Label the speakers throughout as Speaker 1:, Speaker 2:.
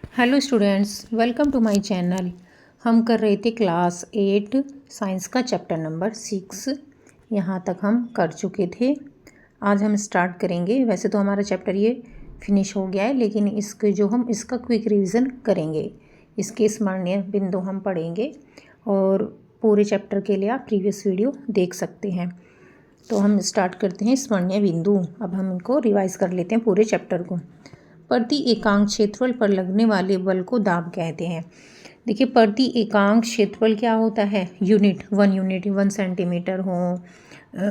Speaker 1: Hello students, welcome to my channel. हम कर रहे थे क्लास 8 साइंस का चैप्टर नंबर 6। यहाँ तक हम कर चुके थे। आज हम स्टार्ट करेंगे। वैसे तो हमारा चैप्टर ये फिनिश हो गया है, लेकिन इसका क्विक रिवीजन करेंगे। इसके स्मरणीय बिंदु हम पढ़ेंगे और पूरे चैप्टर के लिए आप प्रीवियस वीडियो देख सकते हैं। तो हम स्टार्ट करते हैं स्मरणीय बिंदु। अब हम इनको रिवाइज कर लेते हैं पूरे चैप्टर को। प्रति एकांक क्षेत्रफल पर लगने वाले बल को दाब कहते हैं। देखिए, प्रति एकांक क्षेत्रफल क्या होता है? यूनिट, 1 यूनिट, 1 सेंटीमीटर हो,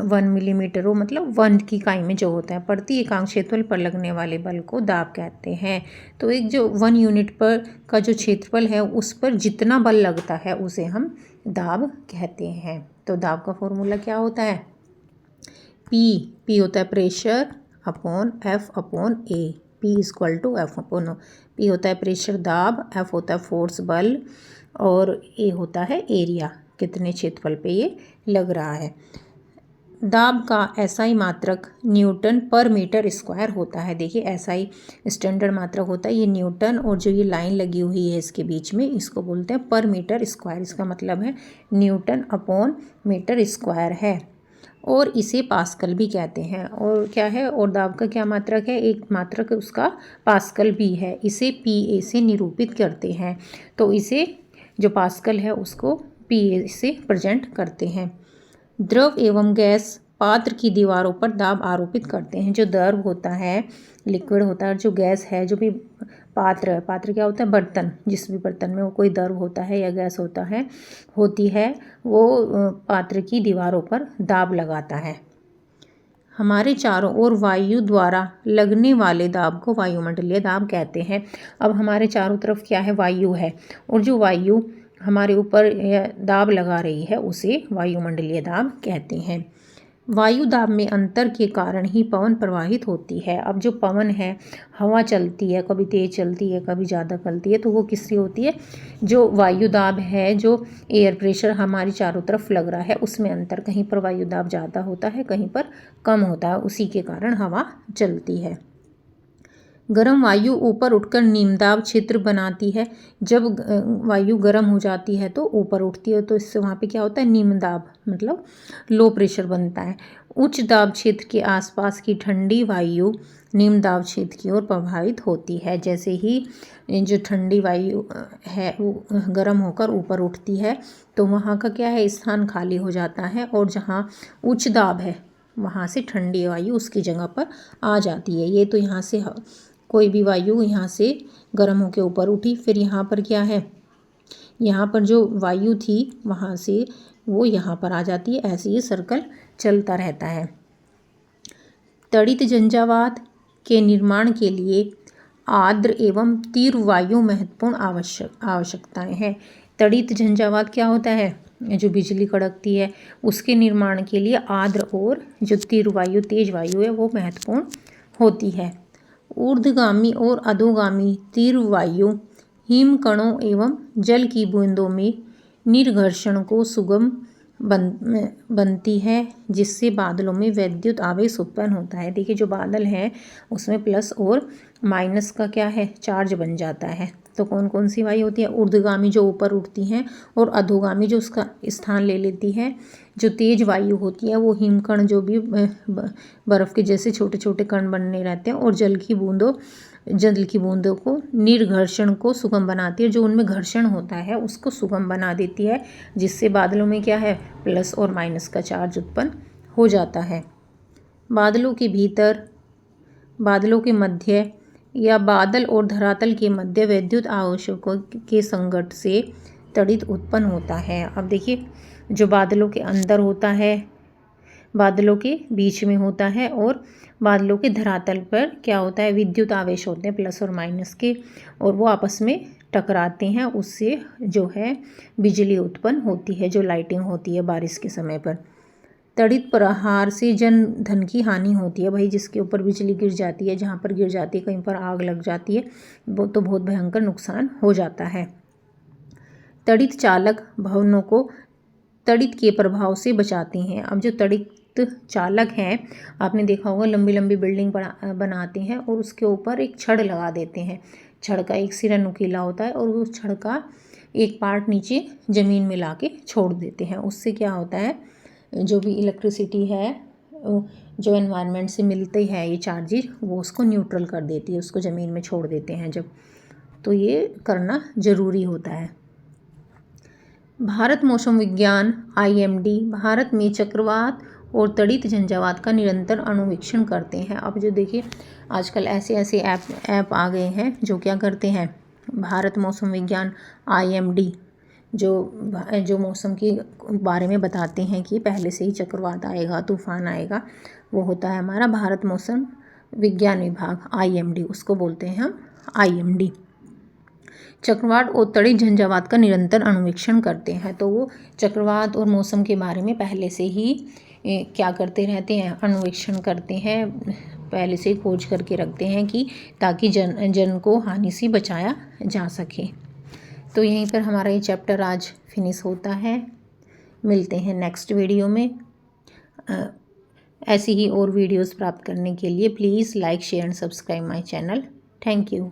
Speaker 1: 1 मिलीमीटर हो, मतलब 1 की इकाई में जो होता है। प्रति एकांक क्षेत्रफल पर लगने वाले बल को दाब कहते हैं। तो एक जो 1 यूनिट पर का जो क्षेत्रफल है उस पर जितना बल लगता है उसे हम दाब कहते हैं। तो दाब का फॉर्मूला क्या होता है? पी होता है pressure upon F upon A. P equal to F upon O. P होता है प्रेशर, दाब, एफ होता है फोर्स, बल, और ए होता है एरिया, कितने क्षेत्रफल पे ये लग रहा है। दाब का एसआई मात्रक न्यूटन पर मीटर स्क्वायर होता है। देखिए, एसआई स्टैंडर्ड मात्रक होता है ये न्यूटन, और जो ये लाइन लगी हुई है इसके बीच में, इसको बोलते हैं पर मीटर स्क्वायर। इसका मतलब है न्यूटन अपॉन मीटर स्क्वायर है, और इसे पास्कल भी कहते हैं। और क्या है, और दाब का क्या मात्रक है? एक मात्रक उसका पास्कल भी है। इसे पीए से निरूपित करते हैं। तो इसे जो पास्कल है उसको पीए से प्रेजेंट करते हैं। द्रव एवं गैस पात्र की दीवारों पर दाब आरोपित करते हैं। जो द्रव होता है, लिक्विड होता है, और जो गैस है, जो भी पात्र क्या होता है? बर्तन। जिस भी बर्तन में वो कोई द्रव होता है या गैस होती है, वो पात्र की दीवारों पर दाब लगाता है। हमारे चारों ओर वायु द्वारा लगने वाले दाब को वायुमंडलीय दाब कहते हैं। अब हमारे चारों तरफ क्या है? वायु है, और जो वायु हमारे ऊपर दाब लगा रही है उसे वायुमंडलीय दाब कहते हैं। वायु दाब में अंतर के कारण ही पवन प्रवाहित होती है। अब जो पवन है, हवा चलती है, कभी तेज चलती है, कभी ज़्यादा चलती है, तो वो किससे होती है? जो वायु दाब है, जो एयर प्रेशर हमारी चारों तरफ लग रहा है, उसमें अंतर। कहीं पर वायु दाब ज़्यादा होता है, कहीं पर कम होता है, उसी के कारण हवा चलती है। गर्म वायु ऊपर उठकर निम्नदाब क्षेत्र बनाती है। जब वायु गर्म हो जाती है तो ऊपर उठती है, तो इससे वहाँ पे क्या होता है? निम्नदाब, मतलब लो प्रेशर बनता है। उच्च दाब क्षेत्र के आसपास की ठंडी वायु निम्न दाब क्षेत्र की ओर प्रभावित होती है। जैसे ही जो ठंडी वायु है वो गर्म होकर ऊपर उठती है, तो वहाँ का क्या है? स्थान खाली हो जाता है, और जहाँ उच्च दाब है वहाँ से ठंडी वायु उसकी जगह पर आ जाती है। ये तो यहाँ से कोई भी वायु यहाँ से गर्म होकर ऊपर उठी, फिर यहाँ पर क्या है? यहाँ पर जो वायु थी वहाँ से वो यहाँ पर आ जाती है। ऐसे ही सर्कल चलता रहता है। तड़ित झंझावात के निर्माण के लिए आर्द्र एवं तीव्र वायु महत्वपूर्ण आवश्यकताएं हैं। तड़ित झंझावात क्या होता है? जो बिजली कड़कती है, उसके निर्माण के लिए आर्द्र और जो तीव्र वायु, तेज वायु है, वो महत्वपूर्ण होती है। ऊर्ध्वगामी और अधोगामी तीव्र वायु हिमकणों एवं जल की बूंदों में निर्घर्षण को सुगम बनती है, जिससे बादलों में वैद्युत आवेश उत्पन्न होता है। देखिए, जो बादल है उसमें प्लस और माइनस का क्या है? चार्ज बन जाता है। तो कौन कौन सी वायु होती है? ऊर्ध्वगामी जो ऊपर उठती हैं, और अधोगामी जो उसका स्थान ले लेती है। जो तेज वायु होती है वो हिमकण, जो भी बर्फ़ के जैसे छोटे छोटे कण बनने रहते हैं, और जल की बूंदों को निर्घर्षण को सुगम बनाती है। जो उनमें घर्षण होता है उसको सुगम बना देती है, जिससे बादलों में क्या है? प्लस और माइनस का चार्ज उत्पन्न हो जाता है। बादलों के भीतर, बादलों के मध्य या बादल और धरातल के मध्य विद्युत आवेशों के संघट्ट से तड़ित उत्पन्न होता है। अब देखिए, जो बादलों के अंदर होता है, बादलों के बीच में होता है, और बादलों के धरातल पर क्या होता है? विद्युत आवेश होते हैं प्लस और माइनस के, और वो आपस में टकराते हैं। उससे जो है बिजली उत्पन्न होती है, जो लाइटिंग होती है बारिश के समय पर। तड़ित प्रहार से जन धन की हानि होती है। भाई, जिसके ऊपर बिजली गिर जाती है, जहाँ पर गिर जाती है, कहीं पर आग लग जाती है, वो तो बहुत भयंकर नुकसान हो जाता है। तड़ित चालक भवनों को तड़ित के प्रभाव से बचाते हैं। अब जो तड़ित चालक हैं, आपने देखा होगा, लंबी लंबी बिल्डिंग बनाते हैं और उसके ऊपर एक छड़ लगा देते हैं। छड़ का एक सिरा नुकीला होता है और उस छड़ का एक पार्ट नीचे ज़मीन में ला के छोड़ देते हैं। उससे क्या होता है, जो भी इलेक्ट्रिसिटी है जो एनवायरनमेंट से मिलती है ये चार्जेस, वो उसको न्यूट्रल कर देती है, उसको ज़मीन में छोड़ देते हैं जब। तो ये करना ज़रूरी होता है। भारत मौसम विज्ञान IMD भारत में चक्रवात और तड़ित झंझावात का निरंतर अनुवीक्षण करते हैं। अब जो देखिए आजकल ऐसे ऐसे ऐप आ गए हैं जो क्या करते हैं, भारत मौसम विज्ञान IMD जो मौसम के बारे में बताते हैं कि पहले से ही चक्रवात आएगा, तूफान आएगा, वो होता है हमारा भारत मौसम विज्ञान विभाग IMD, उसको बोलते हैं हम IMD। चक्रवात और तड़ित झंझावात का निरंतर अनुवीक्षण करते हैं। तो वो चक्रवात और मौसम के बारे में पहले से ही क्या करते रहते हैं, अनुवीक्षण करते हैं, पहले से खोज करके रखते हैं कि ताकि जन को हानि से बचाया जा सके। तो यहीं पर हमारा ये चैप्टर आज फिनिश होता है। मिलते हैं नेक्स्ट वीडियो में। ऐसी ही और वीडियोस प्राप्त करने के लिए please like share and subscribe my channel. Thank you.